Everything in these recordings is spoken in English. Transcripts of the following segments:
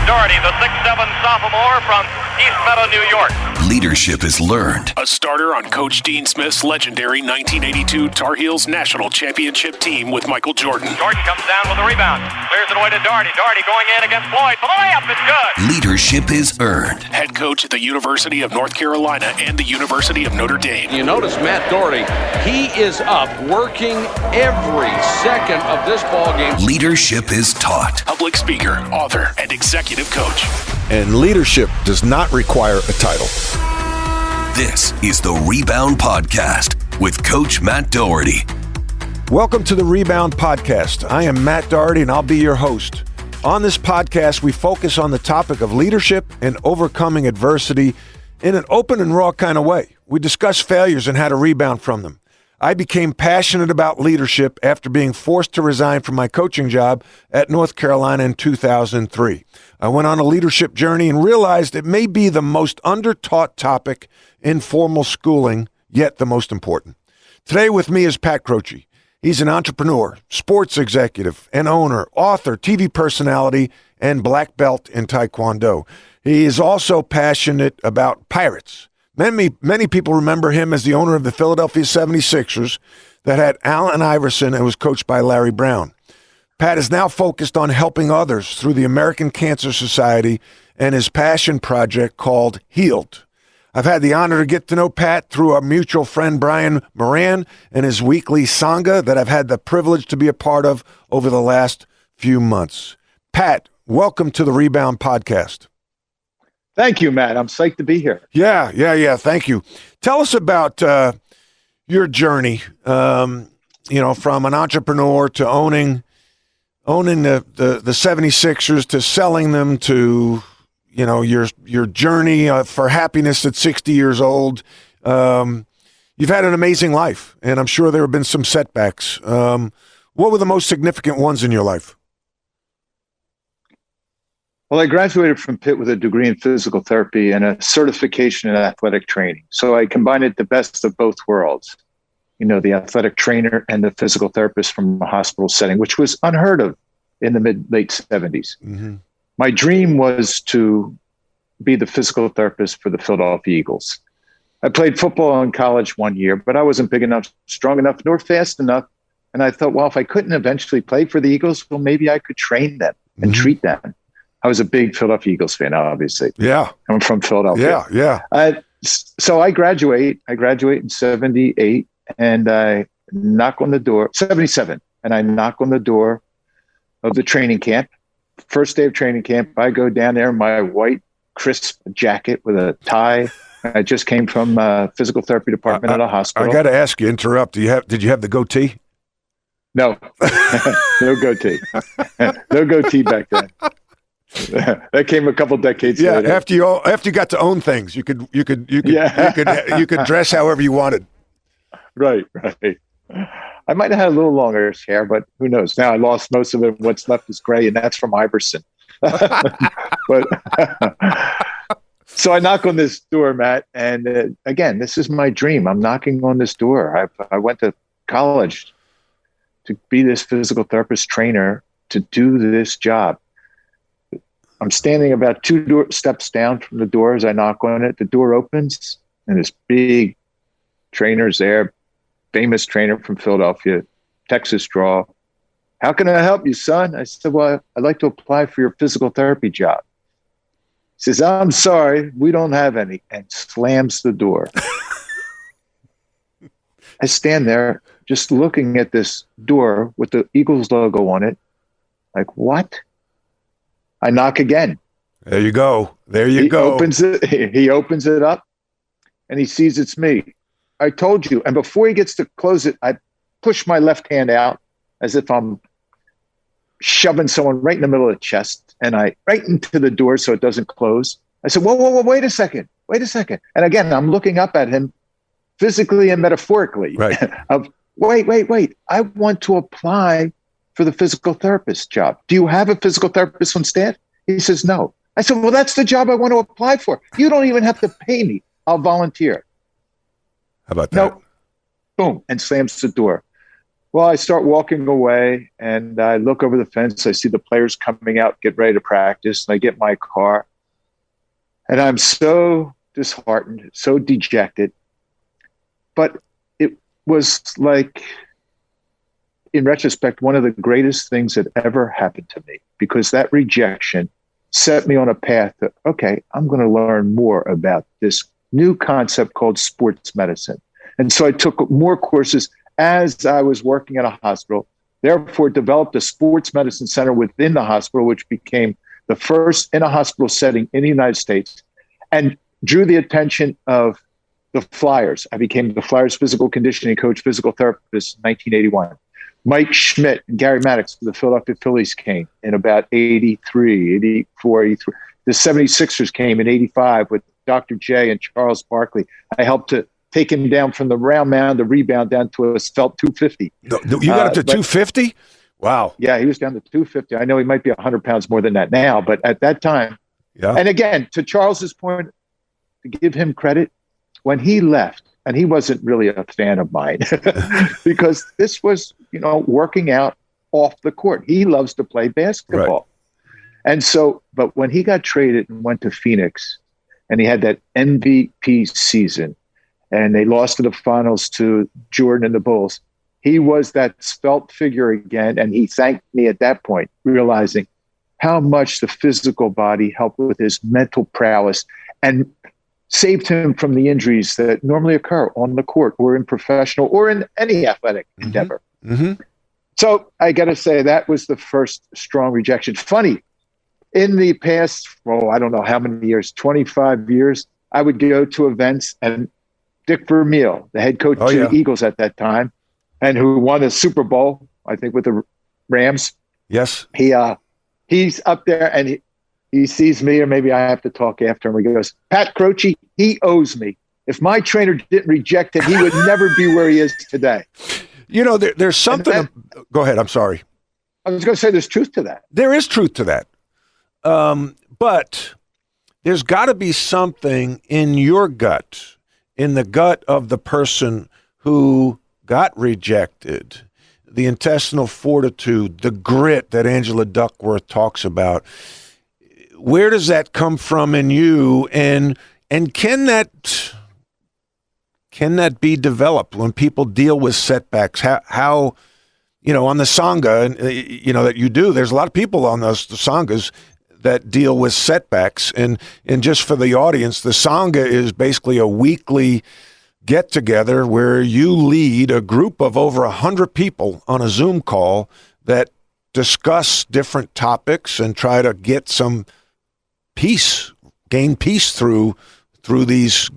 Doherty, the 6'7" sophomore from East Meadow, New York. Leadership is learned. A starter on Coach Dean Smith's legendary 1982 Tar Heels National Championship team with Michael Jordan. Jordan comes down with a rebound. Clears it away to Doherty. Doherty going in against Floyd for the layup. It's good. Leadership is earned. Head coach at the University of North Carolina and the University of Notre Dame. You notice Matt Doherty, he is up working every second of this ball game. Leadership is taught. Public speaker, author, and executive coach. And leadership does not require a title. This is the Rebound Podcast with Coach Matt Doherty. Welcome to the Rebound Podcast. I am Matt Doherty, and I'll be your host. On this podcast, we focus on the topic of leadership and overcoming adversity in an open and raw kind of way. We discuss failures and how to rebound from them. I became passionate about leadership after being forced to resign from my coaching job at North Carolina in 2003. I went on a leadership journey and realized it may be the most undertaught topic in formal schooling, yet the most important. Today with me is Pat Croce. He's an entrepreneur, sports executive, and owner, author, TV personality, and black belt in Taekwondo. He is also passionate about Pirates. Many people remember him as the owner of the Philadelphia 76ers that had Allen Iverson and was coached by Larry Brown. Pat is now focused on helping others through the American Cancer Society and his passion project called Healed. I've had the honor to get to know Pat through our mutual friend Brian Moran and his weekly Sangha that I've had the privilege to be a part of over the last few months. Pat, welcome to the Rebound Podcast. Thank you, Matt. I'm psyched to be here. Yeah. Thank you. Tell us about your journey, from an entrepreneur to owning the 76ers to selling them to, your journey for happiness at 60 years old. You've had an amazing life, and I'm sure there have been some setbacks. What were the most significant ones in your life? Well, I graduated from Pitt with a degree in physical therapy and a certification in athletic training. So I combined the best of both worlds, the athletic trainer and the physical therapist from a hospital setting, which was unheard of in the late 70s. Mm-hmm. My dream was to be the physical therapist for the Philadelphia Eagles. I played football in college 1 year, but I wasn't big enough, strong enough, nor fast enough. And I thought, well, if I couldn't eventually play for the Eagles, well, maybe I could train them and treat them. I was a big Philadelphia Eagles fan, obviously. Yeah. I'm from Philadelphia. Yeah. So I graduate in 78 and I knock on the door, 77, and I knock on the door of the training camp. First day of training camp, I go down there in my white, crisp jacket with a tie. I just came from physical therapy department at a hospital. I got to ask you, interrupt. Did you have the goatee? No, no goatee. No goatee back then. That came a couple decades later. After you got to own things, you could dress however you wanted. Right. I might have had a little longer hair, but who knows? Now I lost most of it. What's left is gray, and that's from Iverson. But so I knock on this door, Matt, and again, this is my dream. I'm knocking on this door. I went to college to be this physical therapist trainer to do this job. I'm standing about two steps down from the door as I knock on it. The door opens, and this big trainer's there, famous trainer from Philadelphia, Texas draw. How can I help you, son? I said, well, I'd like to apply for your physical therapy job. He says, I'm sorry, we don't have any, and slams the door. I stand there just looking at this door with the Eagles logo on it. Like, what? I knock again. There you go. He opens it up, and he sees it's me. I told you. And before he gets to close it, I push my left hand out as if I'm shoving someone right in the middle of the chest, and I right into the door so it doesn't close. I said, whoa, wait a second. And again, I'm looking up at him physically and metaphorically. Right. Wait. I want to apply for the physical therapist job. Do you have a physical therapist on staff? He says, no. I said, well, that's the job I want to apply for. You don't even have to pay me. I'll volunteer. How about that? No. Boom. And slams the door. Well, I start walking away, and I look over the fence. I see the players coming out, get ready to practice, and I get in my car. And I'm so disheartened, so dejected. But it was like, in retrospect, one of the greatest things that ever happened to me, because that rejection set me on a path that, okay, I'm going to learn more about this new concept called sports medicine. And so I took more courses as I was working at a hospital, therefore developed a sports medicine center within the hospital, which became the first in a hospital setting in the United States, and drew the attention of the Flyers. I became the Flyers physical conditioning coach, physical therapist in 1981. Mike Schmidt and Gary Maddox of the Philadelphia Phillies came in about 83, 84, 83. The 76ers came in 85 with Dr. J and Charles Barkley. I helped to take him down from the round mound, the rebound, down to a svelte 250. You got up to 250? Wow. Yeah, he was down to 250. I know he might be 100 pounds more than that now, but at that time. Yeah. And again, to Charles's point, to give him credit, when he left, and he wasn't really a fan of mine because this was, working out off the court. He loves to play basketball. Right. And so, but when he got traded and went to Phoenix and he had that MVP season, and they lost in the finals to Jordan and the Bulls, he was that svelte figure again. And he thanked me at that point, realizing how much the physical body helped with his mental prowess and saved him from the injuries that normally occur on the court or in professional or in any athletic endeavor. Mm-hmm. So I got to say that was the first strong rejection. Funny, in the past, I don't know how many years, 25 years, I would go to events and Dick Vermeil, the head coach of the Eagles at that time, and who won a Super Bowl, I think, with the Rams. Yes. He's up there and he sees me, or maybe I have to talk after him. He goes, Pat Croce, he owes me. If my trainer didn't reject him, he would never be where he is today. There's something. Go ahead. I'm sorry. I was going to say there's truth to that. There is truth to that. But there's got to be something in your gut, in the gut of the person who got rejected, the intestinal fortitude, the grit that Angela Duckworth talks about. Where does that come from in you? And can that be developed when people deal with setbacks? How on the Sangha, that you do, there's a lot of people on the Sanghas that deal with setbacks. And just for the audience, the Sangha is basically a weekly get-together where you lead a group of over 100 people on a Zoom call that discuss different topics and try to get some peace, gain peace through these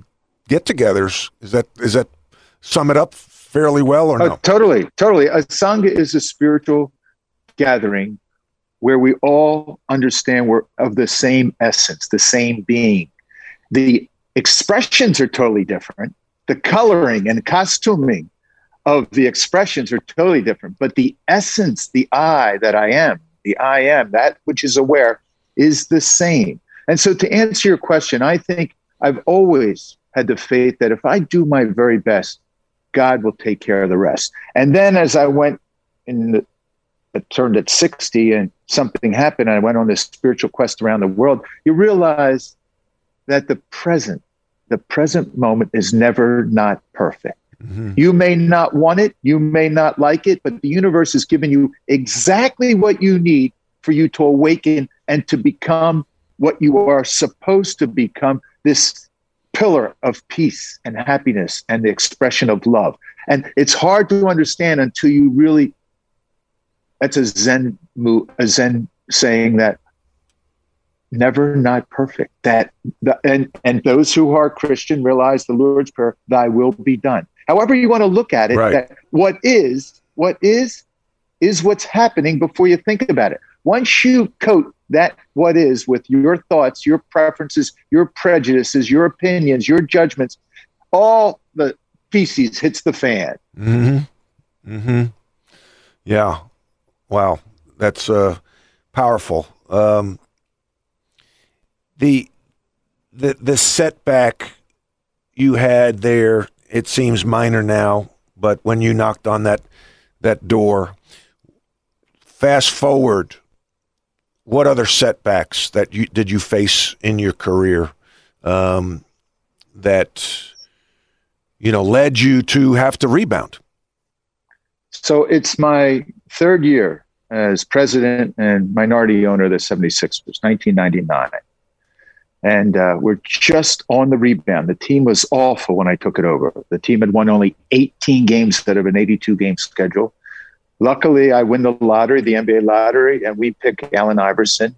get-togethers. Is that sum it up fairly well or no? Totally. A Sangha is a spiritual gathering where we all understand we're of the same essence, the same being. The expressions are totally different. The coloring and costuming of the expressions are totally different. But the essence, the I, that which is aware, is the same. And so to answer your question, I think I've always had the faith that if I do my very best, God will take care of the rest. And then as I went I turned at 60 and something happened, and I went on this spiritual quest around the world, you realize that the present moment is never not perfect. Mm-hmm. You may not want it, you may not like it, but the universe has given you exactly what you need for you to awaken and to become what you are supposed to become, this pillar of peace and happiness and the expression of love. And it's hard to understand until you really, that's a Zen saying that never not perfect. And those who are Christian realize the Lord's Prayer, thy will be done. However you want to look at it, right. That what is what's happening before you think about it. Once you coat that what is with your thoughts, your preferences, your prejudices, your opinions, your judgments, all the feces hits the fan. Mm-hmm. Mm-hmm. Yeah. Wow. That's powerful. The setback you had there, it seems minor now, but when you knocked on that that door. Fast forward, what other setbacks did you face in your career that led you to have to rebound? So it's my third year as president and minority owner of the 76ers, 1999. And we're just on the rebound. The team was awful when I took it over. The team had won only 18 games out of an 82-game schedule. Luckily, I win the lottery, the NBA lottery, and we pick Allen Iverson.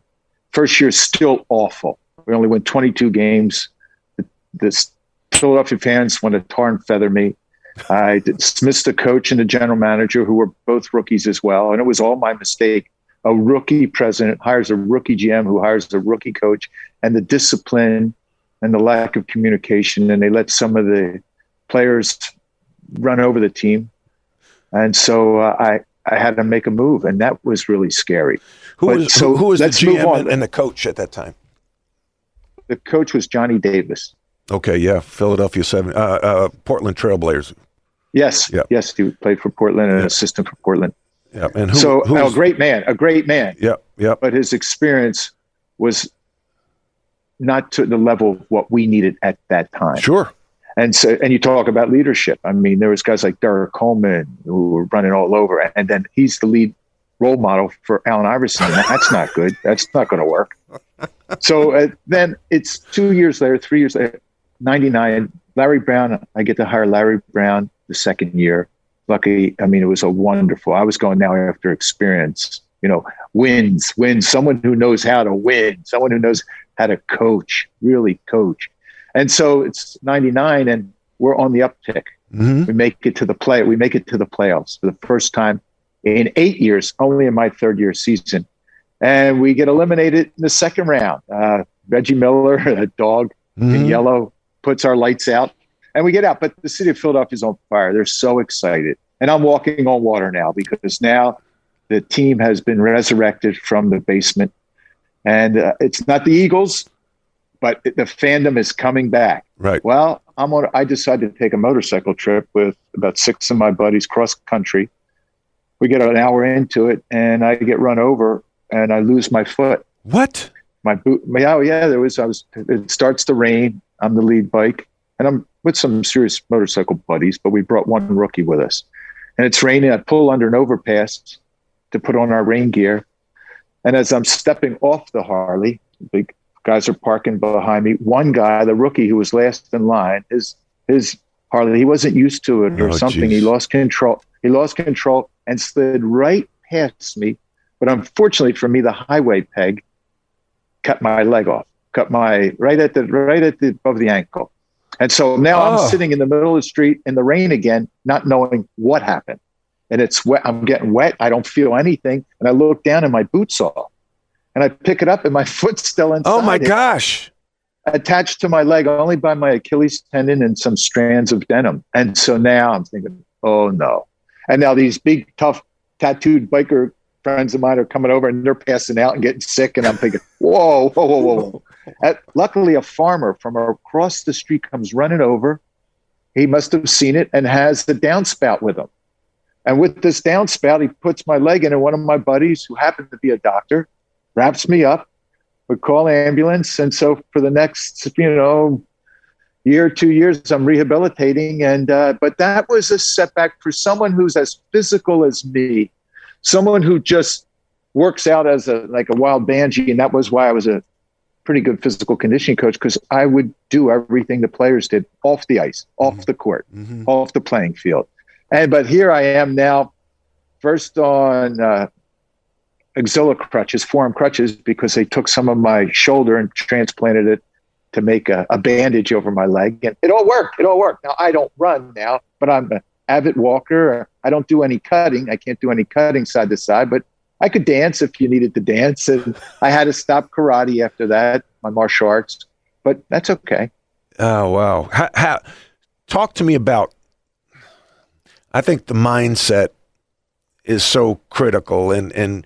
First year, still awful. We only win 22 games. The Philadelphia fans want to tar and feather me. I dismissed the coach and the general manager, who were both rookies as well, and it was all my mistake. A rookie president hires a rookie GM who hires a rookie coach, and the discipline and the lack of communication, and they let some of the players run over the team. And so I had to make a move, and that was really scary. Who was the GM and the coach at that time? The coach was Johnny Davis. Okay, yeah, Philadelphia Portland Trailblazers. Yes, yep. Yes, he played for Portland and an assistant for Portland. Yeah, and a great man. Yeah. But his experience was not to the level of what we needed at that time. Sure. And you talk about leadership. I mean, there was guys like Derek Coleman who were running all over, and then he's the lead role model for Allen Iverson. That's not good. That's not going to work. So then it's 3 years later, 99, Larry Brown. I get to hire Larry Brown the second year. Lucky, I mean, it was I was going now after experience, wins, someone who knows how to win, someone who knows how to really coach. And so it's 99 and we're on the uptick. Mm-hmm. We make it to the playoffs for the first time in 8 years, only in my third year season. And we get eliminated in the second round. Reggie Miller, a dog in yellow, puts our lights out. And we get out, but the city of Philadelphia is on fire. They're so excited. And I'm walking on water now because now the team has been resurrected from the basement. And it's not the Eagles, but the fandom is coming back. Right. Well, I decided to take a motorcycle trip with about 6 of my buddies cross country. We get an hour into it, and I get run over, and I lose my foot. What? My boot. It starts to rain. I'm the lead bike, and I'm with some serious motorcycle buddies, but we brought one rookie with us. And it's raining. I pull under an overpass to put on our rain gear. And as I'm stepping off the Harley, big guys are parking behind me. One guy, the rookie who was last in line, his Harley, he wasn't used to it or something. Geez. He lost control and slid right past me. But unfortunately for me, the highway peg cut my leg off, right at the above the ankle. And so now I'm sitting in the middle of the street in the rain again, not knowing what happened. And it's wet. I'm getting wet. I don't feel anything. And I look down and my boot's off. And I pick it up and my foot's still inside. Oh, my gosh. Attached to my leg only by my Achilles tendon and some strands of denim. And so now I'm thinking, oh, no. And now these big, tough, tattooed biker friends of mine are coming over and they're passing out and getting sick. And I'm thinking, whoa. Luckily, a farmer from across the street comes running over. He must have seen it and has the downspout with him. And with this downspout, he puts my leg in, and one of my buddies, who happened to be a doctor, wraps me up. We call an ambulance. And so for the next, year, 2 years, I'm rehabilitating. And but that was a setback for someone who's as physical as me, someone who just works out as a wild banshee. And that was why I was a pretty good physical conditioning coach, because I would do everything the players did off the ice, off the court, off the playing field. But here I am now, first on axilla crutches, forearm crutches, because they took some of my shoulder and transplanted it to make a bandage over my leg. And it all worked. Now, I don't run now, but I'm an avid walker. I don't do any cutting. I can't do any cutting side to side, but I could dance if you needed to dance. And I had to stop karate after that, my martial arts, but that's okay. Oh, wow. Talk to me about, I think the mindset is so critical, and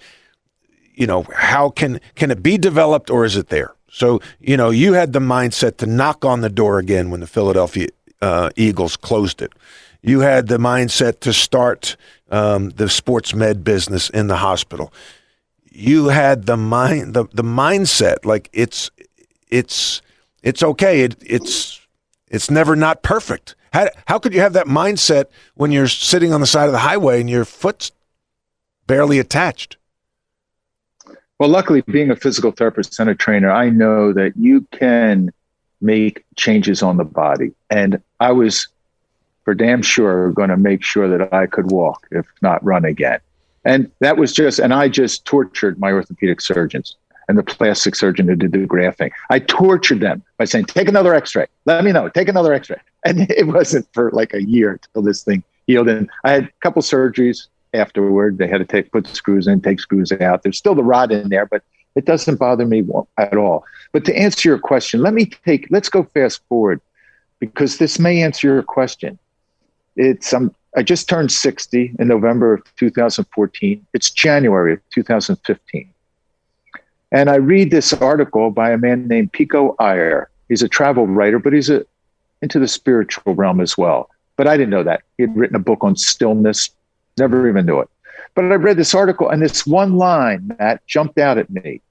how can it be developed, or is it there? So, you had the mindset to knock on the door again when the Philadelphia Eagles closed it. You had the mindset to start the sports med business in the hospital. You had the mindset, like it's okay. It's never not perfect. How could you have that mindset when you're sitting on the side of the highway and your foot's barely attached? Well, luckily, being a physical therapist and a trainer, I know that you can make changes on the body. And I was for damn sure going to make sure that I could walk, if not run again. And that was I just tortured my orthopedic surgeons and the plastic surgeon who did the grafting. I tortured them by saying, take another x-ray. Let me know. Take another x-ray. And it wasn't for like a year until this thing healed. And I had a couple surgeries afterward. They had to put screws in, take screws out. There's still the rod in there, but it doesn't bother me at all. But to answer your question, let's go fast forward, because this may answer your question. I just turned 60 in November of 2014. It's January of 2015. And I read this article by a man named Pico Iyer. He's a travel writer, but he's into the spiritual realm as well. But I didn't know that. He had written a book on stillness. Never even knew it. But I read this article, and this one line, Matt, jumped out at me.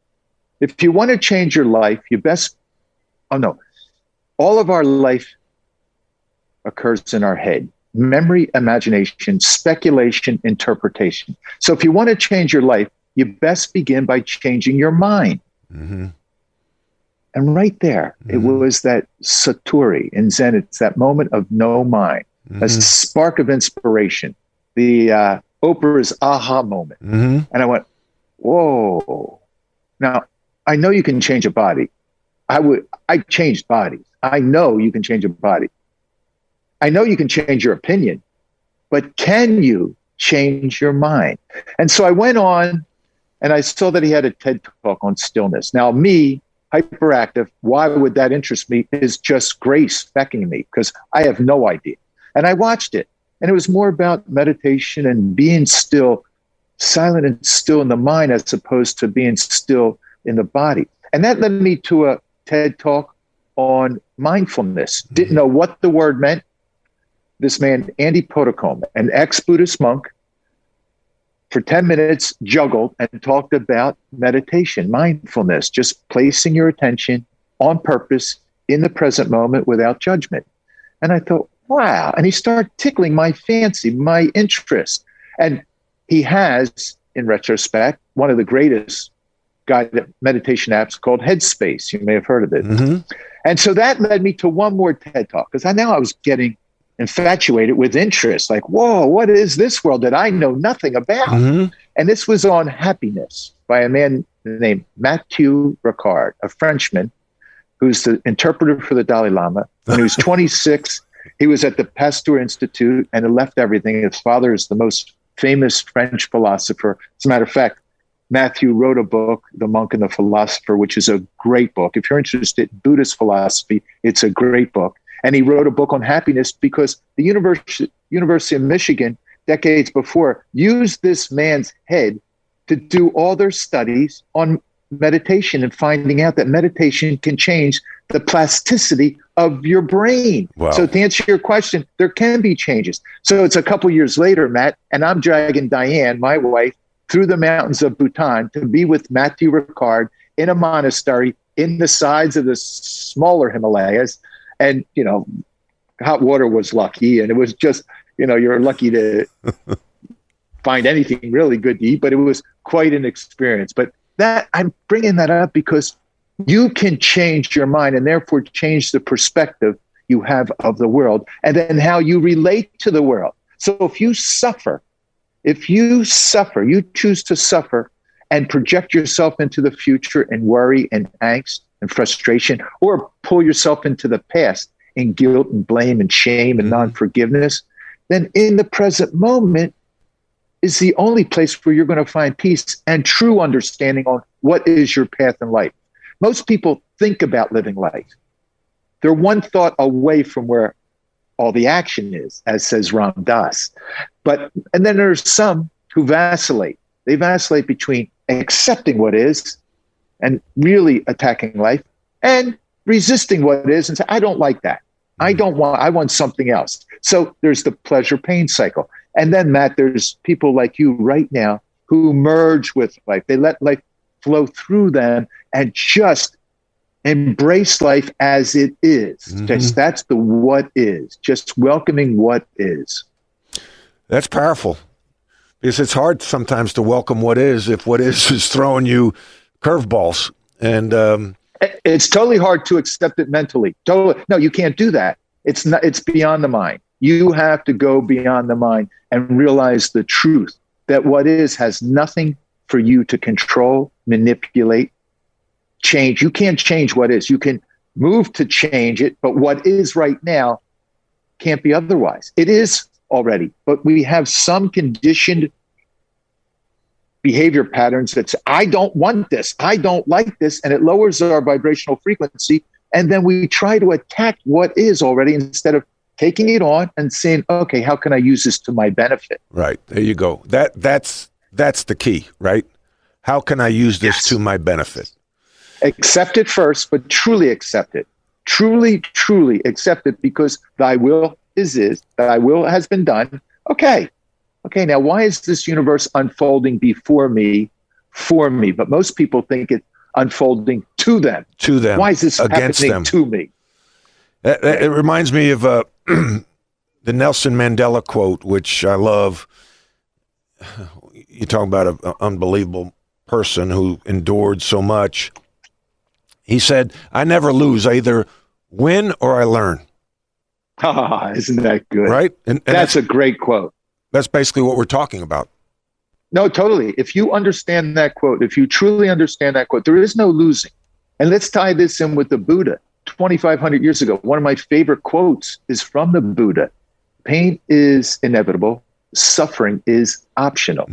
If you want to change your life, all of our life occurs in our head. Memory, imagination, speculation, interpretation. So if you want to change your life, you best begin by changing your mind. Mm-hmm. And right there, it was that satori in Zen. It's that moment of no mind, a spark of inspiration, the Oprah's aha moment. Mm-hmm. And I went, whoa. Now, I know you can change a body. I changed bodies. I know you can change a body. I know you can change your opinion, but can you change your mind? And so I went on and I saw that he had a TED Talk on stillness. Now, me, hyperactive, why would that interest me? Is just grace beckoning me, because I have no idea. And I watched it, and it was more about meditation and being still, silent and still in the mind, as opposed to being still in the body. And that led me to a TED Talk on mindfulness. Didn't know what the word meant. This man, Andy Podicombe, an ex-Buddhist monk, for 10 minutes juggled and talked about meditation, mindfulness, just placing your attention on purpose in the present moment without judgment. And I thought, wow. And he started tickling my fancy, my interest. And he has, in retrospect, one of the greatest guided meditation apps called Headspace. You may have heard of it. Mm-hmm. And so that led me to one more TED Talk, because I was getting infatuated with interest. Like, whoa, what is this world that I know nothing about? Mm-hmm. And this was on happiness by a man named Matthew Ricard, a Frenchman who's the interpreter for the Dalai Lama. When he was 26, he was at the Pasteur Institute and had left everything. His father is the most famous French philosopher. As a matter of fact, Matthew wrote a book, The Monk and the Philosopher, which is a great book. If you're interested in Buddhist philosophy, it's a great book. And he wrote a book on happiness because the University of Michigan, decades before, used this man's head to do all their studies on meditation and finding out that meditation can change the plasticity of your brain. Wow. So to answer your question, there can be changes. So it's a couple years later, Matt, and I'm dragging Diane, my wife, through the mountains of Bhutan to be with Matthew Ricard in a monastery in the sides of the smaller Himalayas. And, hot water was lucky. And it was just, you're lucky to find anything really good to eat, but it was quite an experience. But I'm bringing that up because you can change your mind and therefore change the perspective you have of the world and then how you relate to the world. So if you choose to suffer and project yourself into the future in worry and angst and frustration, or pull yourself into the past in guilt and blame and shame and non-forgiveness, then in the present moment is the only place where you're going to find peace and true understanding on what is your path in life. Most people think about living life. They're one thought away from where all the action is, as says Ram Dass. And then there's some who vacillate. They vacillate between accepting what is and really attacking life and resisting what is and say, I don't like that. I want something else. So there's the pleasure pain cycle. And then, Matt, there's people like you right now who merge with life. They let life flow through them and just embrace life as it is. Just that's the what is, just welcoming what is. That's powerful, because it's hard sometimes to welcome what is if what is throwing you curveballs. And it's totally hard to accept it mentally. Totally. No, you can't do that. It's not. It's beyond the mind. You have to go beyond the mind and realize the truth that what is has nothing for you to control, manipulate, change. You can't change what is. You can move to change it, but what is right now can't be otherwise. It is already, but we have some conditioned behavior patterns that say, I don't want this, I don't like this, and it lowers our vibrational frequency. And then we try to attack what is already instead of taking it on and saying, okay, how can I use this to my benefit? Right. There you go. That's the key, right? How can I use this to my benefit? Accept it first, but truly accept it. Truly, truly accept it, because thy will is, thy will has been done. Okay, now why is this universe unfolding before me, for me? But most people think it's unfolding to them. To them. Why is this against happening them. to me? It reminds me of the Nelson Mandela quote, which I love. You talk about an unbelievable person who endured so much. He said, I never lose. I either win or I learn. Isn't that good? Right? And that's a great quote. That's basically what we're talking about. No, totally. If you understand that quote, if you truly understand that quote, there is no losing. And let's tie this in with the Buddha. 2,500 years ago, one of my favorite quotes is from the Buddha. Pain is inevitable. Suffering is optional.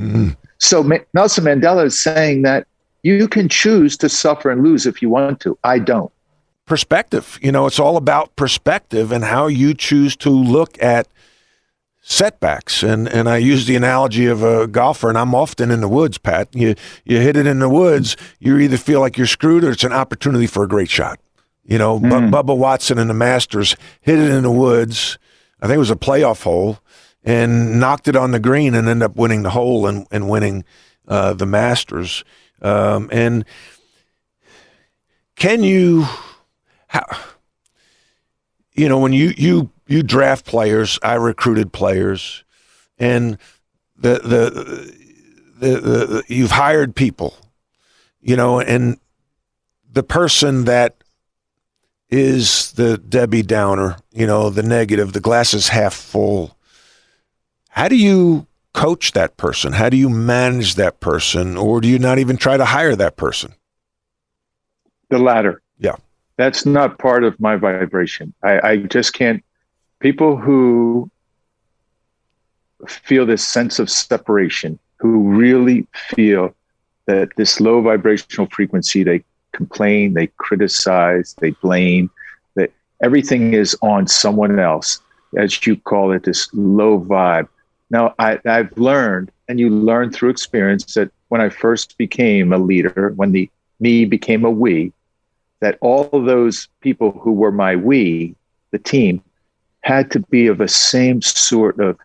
So Nelson Mandela is saying that you can choose to suffer and lose if you want to. I don't. Perspective. It's all about perspective and how you choose to look at setbacks. And I use the analogy of a golfer, and I'm often in the woods, Pat. You hit it in the woods, you either feel like you're screwed or it's an opportunity for a great shot. Bubba Watson in the Masters hit it in the woods. I think it was a playoff hole, and knocked it on the green and ended up winning the hole and winning the Masters. And can you, when you draft players, I recruited players, and the you've hired people, and the person that is the Debbie Downer, the negative, the glass is half full. How do you coach that person? How do you manage that person? Or do you not even try to hire that person? The latter. Yeah. That's not part of my vibration. I just can't. People who feel this sense of separation, who really feel that this low vibrational frequency, they complain, they criticize, they blame, that everything is on someone else, as you call it, this low vibe. Now, I've learned, and you learn through experience, that when I first became a leader, when the me became a we, that all of those people who were my we, the team, had to be of the same sort of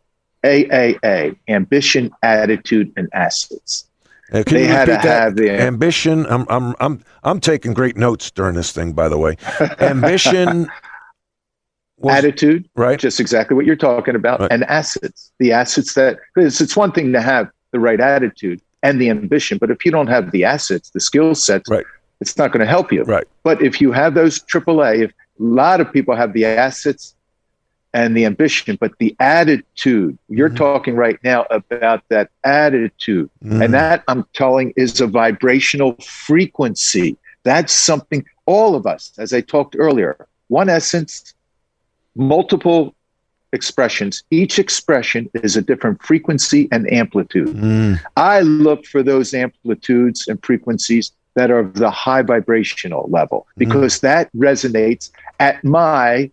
AAA, ambition, attitude, and assets. They had to have the ambition. I'm taking great notes during this thing, by the way. Ambition, attitude, right? Just exactly what you're talking about, right. And assets. The assets that, because it's one thing to have the right attitude and the ambition, but if you don't have the assets, the skill sets, right, it's not going to help you. Right. But if you have those AAA, if a lot of people have the assets and the ambition, but the attitude, you're talking right now about that attitude. And that, I'm telling, is a vibrational frequency. That's something all of us, as I talked earlier, one essence, multiple expressions. Each expression is a different frequency and amplitude. I look for those amplitudes and frequencies that are of the high vibrational level, because that resonates at my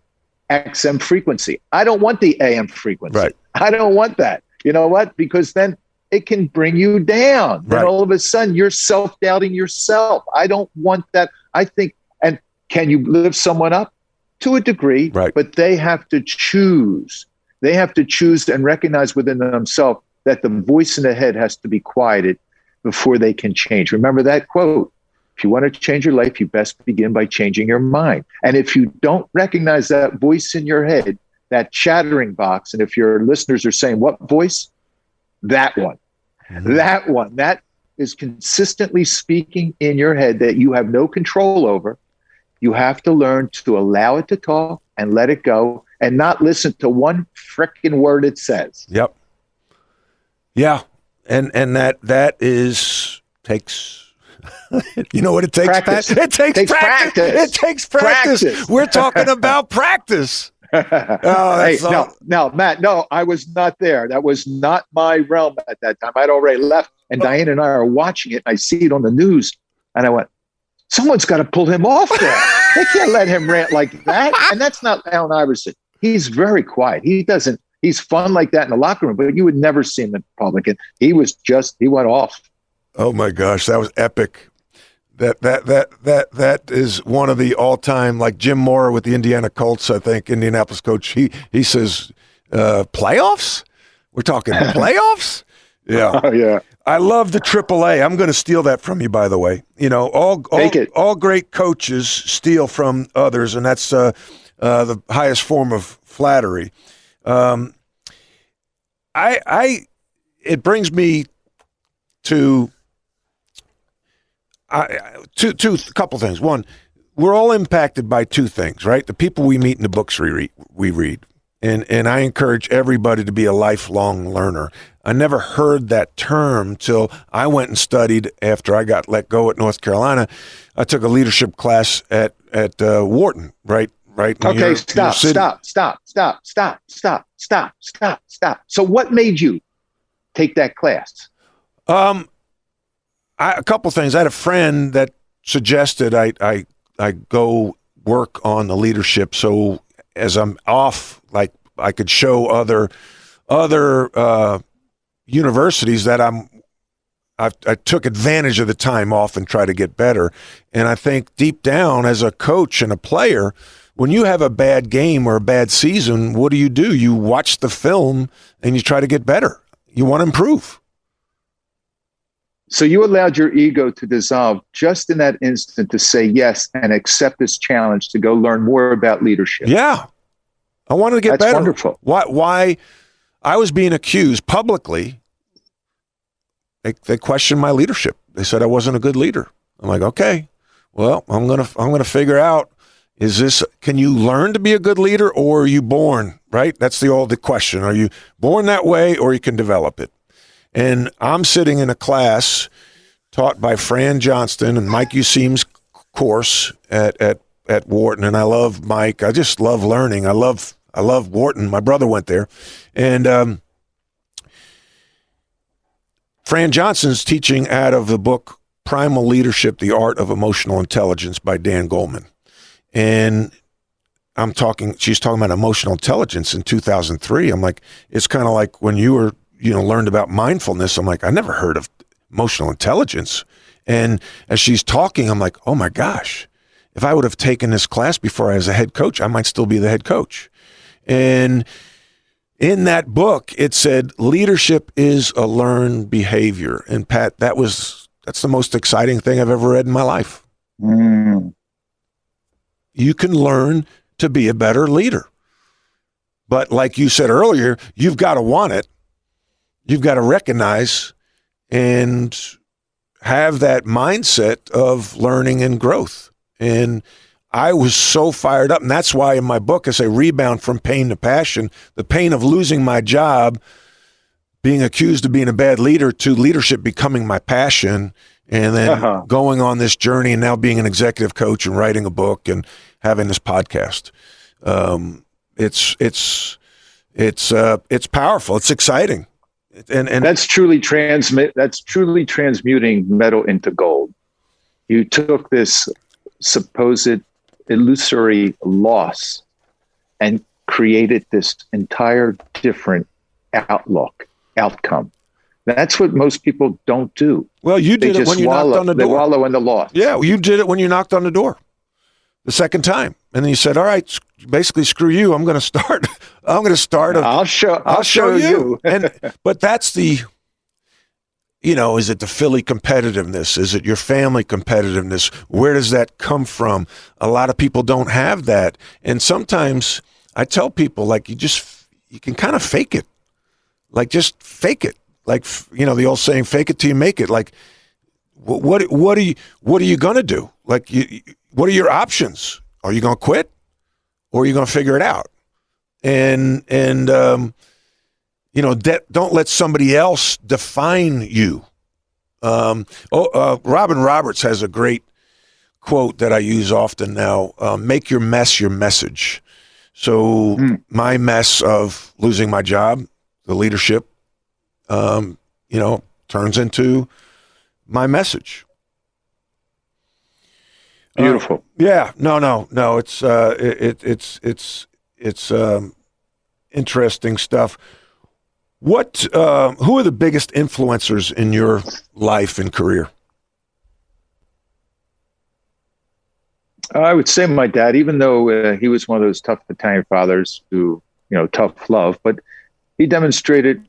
XM frequency. I don't want the AM frequency. Right. I don't want that. You know what? Because then it can bring you down. Then all of a sudden you're self-doubting yourself. I don't want that. I think, and can you lift someone up to a degree, Right. but they have to choose. They have to choose and recognize within themselves that the voice in the head has to be quieted before they can change. Remember that quote. If you want to change your life, you best begin by changing your mind. And if you don't recognize that voice in your head, that chattering box, and if your listeners are saying, what voice? That one. Mm-hmm. That one. That is consistently speaking in your head that you have no control over. You have to learn to allow it to talk and let it go and not listen to one frickin' word it says. Yep. Yeah. And that takes you know what it takes, practice. Pat? It takes practice. It takes practice. We're talking about practice. Now, Matt, no, I was not there. That was not my realm at that time. I'd already left, and Diane and I are watching it, and I see it on the news, and I went, someone's got to pull him off there. They can't let him rant like that. And that's not Allen Iverson. He's very quiet. He's fun like that in the locker room, but you would never see him in public. And he went off. Oh my gosh, that was epic. That is one of the all-time, like Jim Mora with the Indiana Colts, I think, Indianapolis coach. He says, playoffs? We're talking playoffs? Yeah. Oh, yeah. I love the AAA. I'm going to steal that from you, by the way. You know, all great coaches steal from others, and that's the highest form of flattery. It brings me to two couple things. One, we're all impacted by two things, right? The people we meet in the books we read. And I encourage everybody to be a lifelong learner. I never heard that term till I went and studied after I got let go at North Carolina. I took a leadership class at Wharton, right? Okay, stop. So what made you take that class? A couple things. I had a friend that suggested I go work on the leadership, so as I'm off, like I could show other universities that I took advantage of the time off and try to get better. And I think deep down, as a coach and a player, when you have a bad game or a bad season, what do? You watch the film and you try to get better. You want to improve. So you allowed your ego to dissolve just in that instant to say yes and accept this challenge to go learn more about leadership. Yeah. I wanted to get better. That's wonderful. Why I was being accused publicly. They questioned my leadership. They said I wasn't a good leader. I'm like, okay, well, I'm gonna figure out, can you learn to be a good leader, or are you born, right? That's the question. Are you born that way, or you can develop it? And I'm sitting in a class taught by Fran Johnston and Mike Useem's course at Wharton, and I love Mike. I just love learning. I love Wharton. My brother went there, and Fran Johnston's teaching out of the book Primal Leadership: The Art of Emotional Intelligence by Dan Goleman, and she's talking about emotional intelligence in 2003. I'm like, it's kind of like when you were, learned about mindfulness. I'm like, I never heard of emotional intelligence. And as she's talking, I'm like, oh my gosh, if I would have taken this class before I was a head coach, I might still be the head coach. And in that book, it said leadership is a learned behavior. And Pat, that's the most exciting thing I've ever read in my life. Mm. You can learn to be a better leader. But like you said earlier, you've got to want it. You've got to recognize and have that mindset of learning and growth. And I was so fired up. And that's why in my book, I say rebound from pain to passion. The pain of losing my job, being accused of being a bad leader, to leadership becoming my passion, and then going on this journey and now being an executive coach and writing a book and having this podcast. It's powerful. It's exciting. And that's truly transmuting metal into gold. You took this supposed illusory loss and created this entire different outcome. That's what most people don't do. Well, you did it when you knocked on the door. They wallow in the loss. Yeah, you did it when you knocked on the door. the second time. And then you said, all right, basically screw you. I'm going to start. I'll show you. But that's the, is it the Philly competitiveness? Is it your family competitiveness? Where does that come from? A lot of people don't have that. And sometimes I tell people, like, you can kind of fake it. Like, just fake it. Like, the old saying, fake it till you make it. Like, what are you going to do? Like, what are your options? Are you going to quit, or are you going to figure it out? And don't let somebody else define you. Robin Roberts has a great quote that I use often now. Make your mess your message. So my mess of losing my job, the leadership, turns into my message. Beautiful. Yeah. No. It's interesting stuff. Who are the biggest influencers in your life and career? I would say my dad, even though he was one of those tough Italian fathers who, tough love, but he demonstrated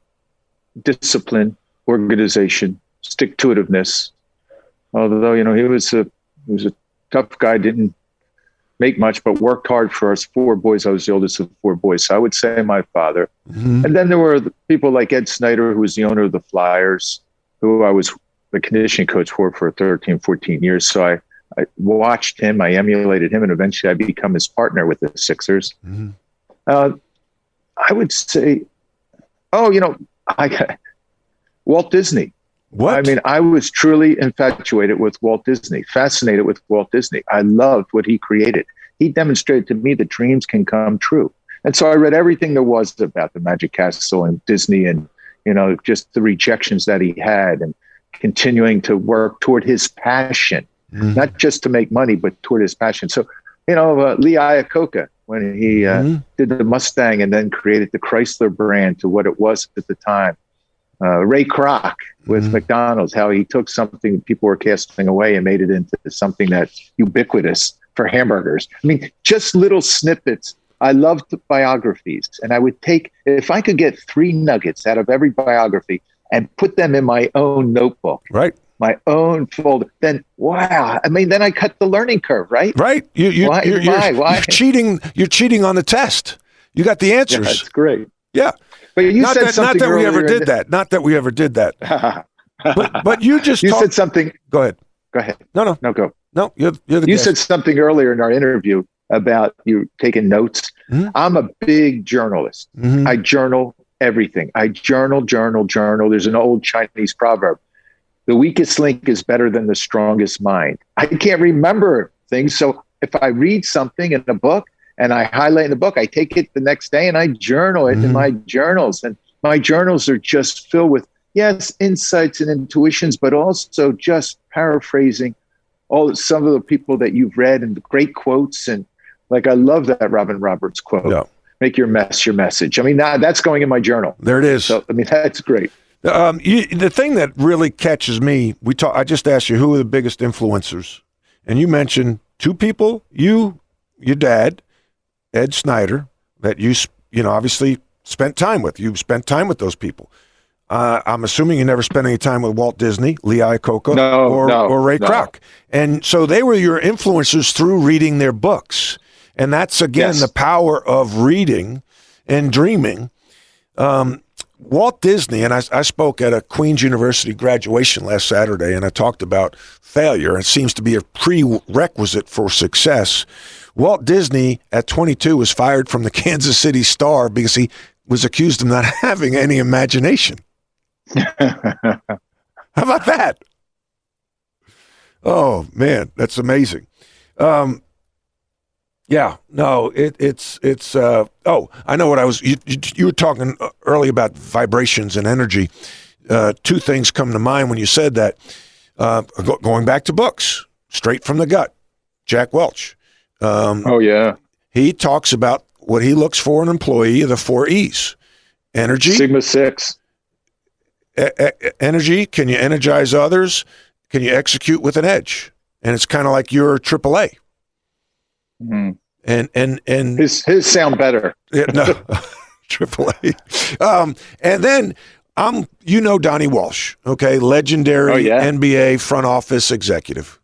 discipline, organization, stick-to-itiveness. Although, he was a tough guy, didn't make much, but worked hard for us 4 boys. I was the oldest of 4 boys. So I would say my father. Mm-hmm. And then there were people like Ed Snyder, who was the owner of the Flyers, who I was the conditioning coach for 13, 14 years. So I watched him, I emulated him, and eventually I become his partner with the Sixers. Mm-hmm. I would say, Walt Disney. What? I mean, I was truly infatuated with Walt Disney, fascinated with Walt Disney. I loved what he created. He demonstrated to me that dreams can come true. And so I read everything there was about the Magic Castle and Disney and, just the rejections that he had and continuing to work toward his passion, not just to make money, but toward his passion. So, Lee Iacocca, when he did the Mustang and then created the Chrysler brand to what it was at the time. Ray Kroc with McDonald's, how he took something people were casting away and made it into something that's ubiquitous for hamburgers. I mean, just little snippets. I loved biographies, and I would if I could get 3 nuggets out of every biography and put them in my own notebook, right? My own folder, then wow. I mean, then I cut the learning curve, right? Right. Why? You're cheating. You're cheating on the test. You got the answers. Yeah, that's great. Yeah. But you said something. Not that we ever did that. Not that we ever did that. But you just said something. Go ahead. No, go. No, you're the You guest. said something earlier in our interview about you taking notes. Mm-hmm. I'm a big journalist. Mm-hmm. I journal everything. I journal. There's an old Chinese proverb: "The weakest link is better than the strongest mind." I can't remember things, so if I read something in a book and I highlight in the book, I take it the next day and I journal it in my journals. And my journals are just filled with, insights and intuitions, but also just paraphrasing some of the people that you've read and the great quotes. And like, I love that Robin Roberts quote, make your mess your message. I mean, that's going in my journal. There it is. So, I mean, that's great. The thing that really catches me, I just asked you, who are the biggest influencers? And you mentioned 2 people, your dad, Ed Snyder, that you obviously spent time with. You've spent time with those people. I'm assuming you never spent any time with Walt Disney, Lee Iacocca, or Ray Kroc. And so they were your influencers through reading their books. And that's, again, the power of reading and dreaming. Walt Disney, and I spoke at a Queen's University graduation last Saturday, and I talked about failure. It seems to be a prerequisite for success. Walt Disney, at 22, was fired from the Kansas City Star because he was accused of not having any imagination. How about that? Oh, man, that's amazing. I know what I was, you were talking earlier about vibrations and energy. 2 things come to mind when you said that. Going back to books, Straight from the Gut, Jack Welch. He talks about what he looks for in an employee, the 4 E's. Energy. Sigma 6. Energy. Can you energize others? Can you execute with an edge? And it's kind of like your AAA. And his sound better. Yeah, no, AAA. And then Donnie Walsh, okay, legendary NBA front office executive.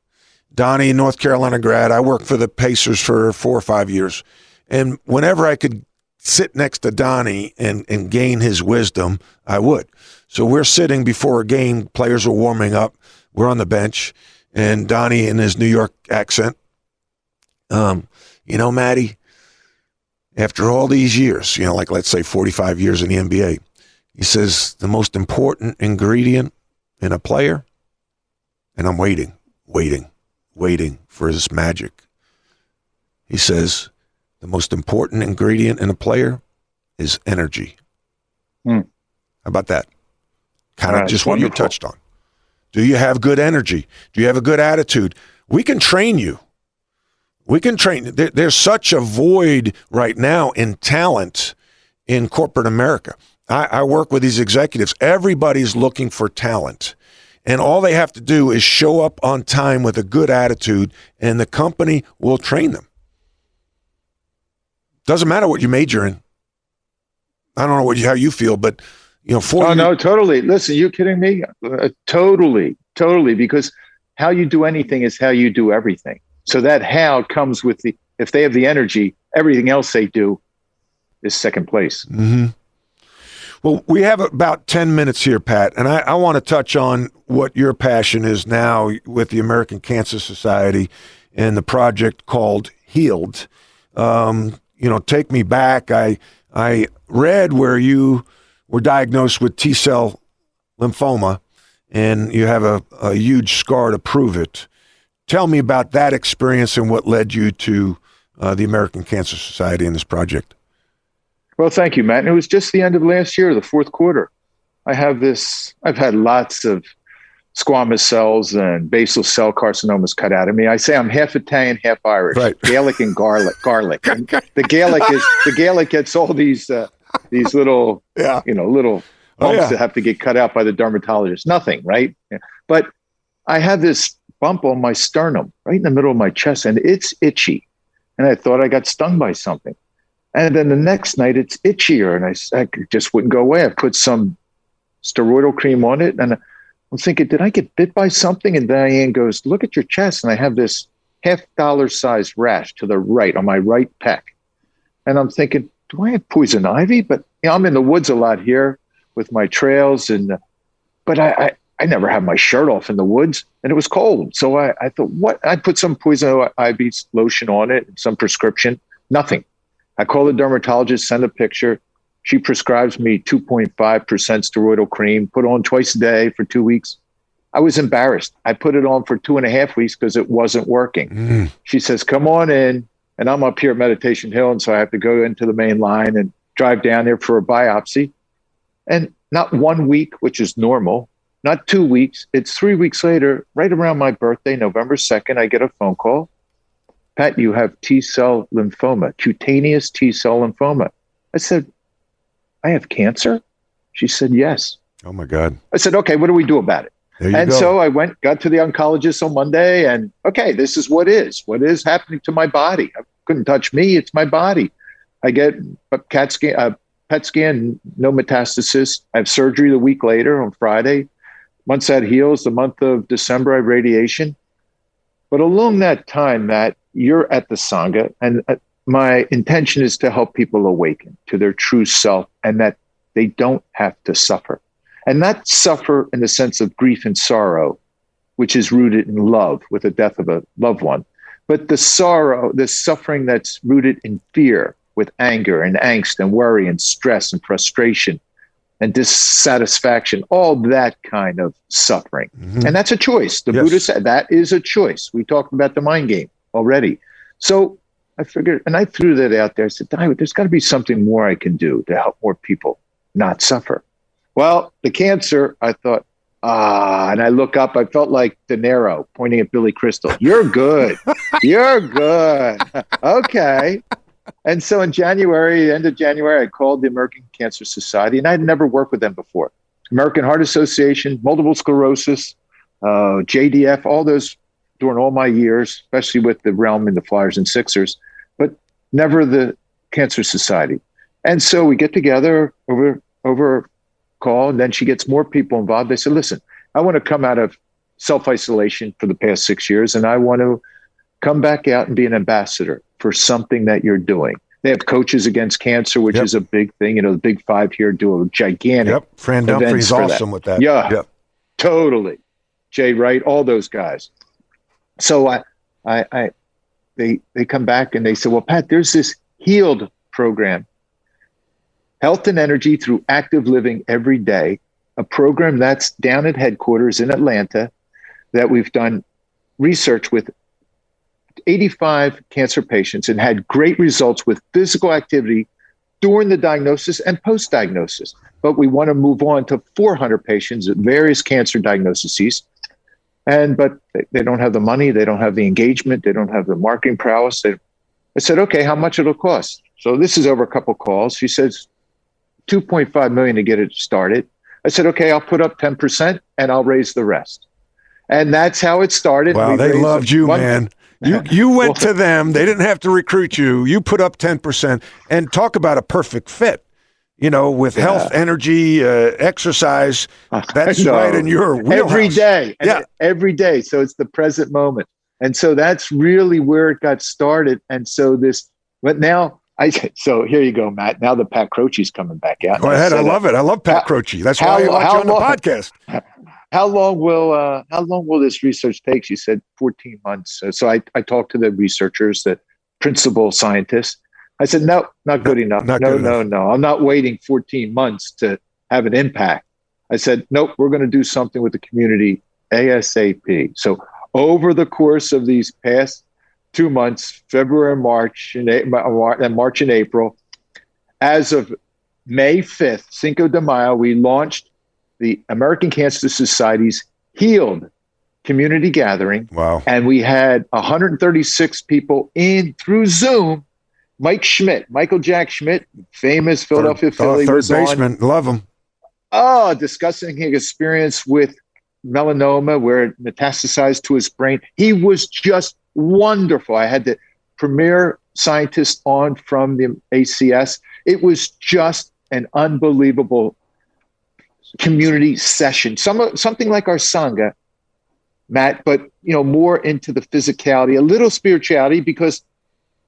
Donnie, North Carolina grad. I worked for the Pacers for 4 or 5 years. And whenever I could sit next to Donnie and gain his wisdom, I would. So we're sitting before a game, players are warming up, we're on the bench, and Donnie in his New York accent, Matty, after all these years, like let's say 45 years in the NBA, he says the most important ingredient in a player, and I'm waiting for this magic. He says the most important ingredient in a player is energy. How about that? Kind of just what you touched on. Do you have good energy? Do you have a good attitude? We can train you. We can train. There's such a void right now in talent in corporate America. I work with these executives. Everybody's looking for talent. And all they have to do is show up on time with a good attitude, and the company will train them. Doesn't matter what you major in. I don't know how you feel, but no, totally. Listen, you kidding me? Totally. Because how you do anything is how you do everything. So that how comes with if they have the energy, everything else they do is second place. Mm-hmm. Well, we have about 10 minutes here, Pat, and I want to touch on what your passion is now with the American Cancer Society and the project called Healed. Take me back. I read where you were diagnosed with T-cell lymphoma, and you have a huge scar to prove it. Tell me about that experience and what led you to the American Cancer Society and this project. Well, thank you, Matt. And it was just the end of last year, the fourth quarter. I've had lots of squamous cells and basal cell carcinomas cut out of me. I say I'm half Italian, half Irish, right. Gaelic and garlic. And the Gaelic gets all these little, little bumps that have to get cut out by the dermatologist. Nothing, right? But I had this bump on my sternum, right in the middle of my chest, and it's itchy. And I thought I got stung by something. And then the next night it's itchier, and I just wouldn't go away. I put some steroidal cream on it, and I'm thinking, did I get bit by something? And Diane goes, look at your chest. And I have this $50 size rash to the right on my right pec. And I'm thinking, do I have poison ivy? But I'm in the woods a lot here with my trails, but I never have my shirt off in the woods, and it was cold. So I thought, what? I put some poison ivy lotion on it, some prescription, nothing. I call the dermatologist, send a picture. She prescribes me 2.5% steroidal cream, put on twice a day for 2 weeks. I was embarrassed. I put it on for 2.5 weeks because it wasn't working. She says, come on in. And I'm up here at Meditation Hill, and so I have to go into the main line and drive down there for a biopsy. And not 1 week, which is normal, not 2 weeks. It's 3 weeks later, right around my birthday, November 2nd, I get a phone call. Pat, you have T-cell lymphoma, cutaneous T-cell lymphoma. I said, I have cancer? She said, yes. Oh, my God. I said, okay, what do we do about it? And so I got to the oncologist on Monday, and okay, this is what is happening to my body. I couldn't touch me. It's my body. I get a PET scan, no metastasis. I have surgery the week later on Friday. Once that heals, the month of December, I have radiation. But along that time, Matt, you're at the Sangha, and my intention is to help people awaken to their true self and that they don't have to suffer. And not suffer in the sense of grief and sorrow, which is rooted in love with the death of a loved one, but the sorrow, the suffering that's rooted in fear with anger and angst and worry and stress and frustration and dissatisfaction, all that kind of suffering. Mm-hmm. And that's a choice. The Buddha said that is a choice. We talked about the mind game already. So I figured, and I threw that out there. I said, there's got to be something more I can do to help more people not suffer. Well, the cancer, I thought, and I look up, I felt like De Niro pointing at Billy Crystal. You're good. You're good. Okay. And so in January, end of January, I called the American Cancer Society, and I had never worked with them before. American Heart Association, multiple sclerosis, JDF, all those during all my years, especially with the realm in the Flyers and Sixers. But never the Cancer Society. And so we get together over call, and then she gets more people involved. They said, listen, I want to come out of self-isolation for the past 6 years, and I want to come back out and be an ambassador for something that you're doing. They have Coaches Against Cancer, which is a big thing. The Big Five here do a gigantic Fran Dunphy's awesome with that. Yeah, totally. Jay Wright, all those guys. So they come back and they say, well, Pat, there's this HEALED program, Health and Energy Through Active Living Every Day, a program that's down at headquarters in Atlanta that we've done research with 85 cancer patients and had great results with physical activity during the diagnosis and post-diagnosis. But we want to move on to 400 patients at various cancer diagnoses. But they don't have the money, they don't have the engagement, they don't have the marketing prowess. I said, okay, how much it'll cost? So this is over a couple calls. She says, $2.5 million to get it started. I said, okay, I'll put up 10% and I'll raise the rest. And that's how it started. Wow, they loved you, man. You went to them. They didn't have to recruit you. You put up 10%. And talk about a perfect fit. With health, energy, exercise, that's right in your wheelhouse. Every day. Every day. So it's the present moment. And so that's really where it got started. And so so here you go, Matt. Now the Pat Croce's coming back out. Go ahead. I love it. I love Pat Croce. That's why I watch you on the podcast. How long will this research take? She said 14 months. So I talked to the researchers, the principal scientists. I said, no, not good enough. No. I'm not waiting 14 months to have an impact. I said, nope, we're going to do something with the community ASAP. So over the course of these past 2 months, February, March and April, as of May 5th, Cinco de Mayo, we launched the American Cancer Society's HEALED community gathering. Wow. And we had 136 people in through Zoom. Michael Jack Schmidt, famous Philadelphia Philly, third was baseman. Love him. Discussing his experience with melanoma where it metastasized to his brain. He was just wonderful. I had the premier scientist on from the ACS. It was just an unbelievable community session, something like our Sangha, Matt, but more into the physicality, a little spirituality, because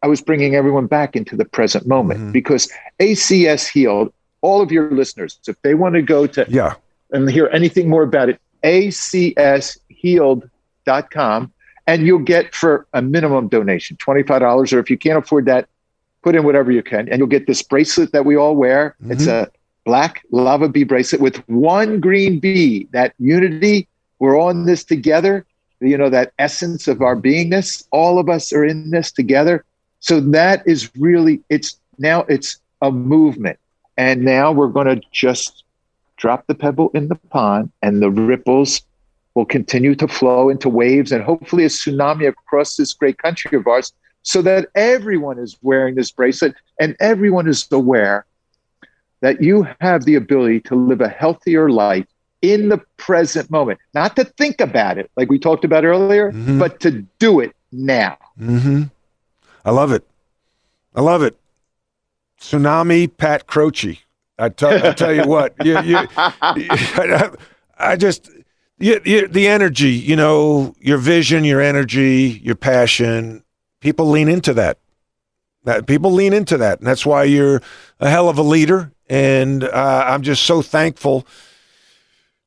I was bringing everyone back into the present moment. Because ACS HEALED, all of your listeners, if they want to go to and hear anything more about it, acshealed.com, and you'll get for a minimum donation, $25, or if you can't afford that, put in whatever you can, and you'll get this bracelet that we all wear. It's a black lava bee bracelet with one green bee, that unity. We're all in this together, that essence of our beingness. All of us are in this together. So that is really, it's a movement. And now we're going to just drop the pebble in the pond, and the ripples will continue to flow into waves and hopefully a tsunami across this great country of ours, so that everyone is wearing this bracelet and everyone is aware that you have the ability to live a healthier life in the present moment. Not to think about it, like we talked about earlier, but to do it now. I love it. Tsunami Pat Croce. I tell you what, the energy, your vision, your energy, your passion, people lean into that. And that's why you're a hell of a leader. And I'm just so thankful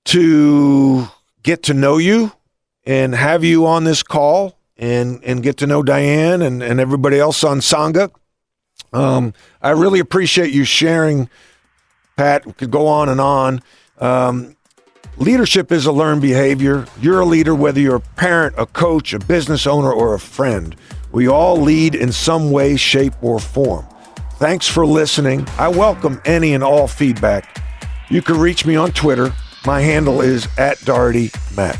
to get to know you and have you on this call and get to know Diane and everybody else on Sangha. I really appreciate you sharing, Pat. We could go on and on. Leadership is a learned behavior. You're a leader, whether you're a parent, a coach, a business owner, or a friend. We all lead in some way, shape, or form. Thanks for listening. I welcome any and all feedback. You can reach me on Twitter. My handle is @DohertyMatt.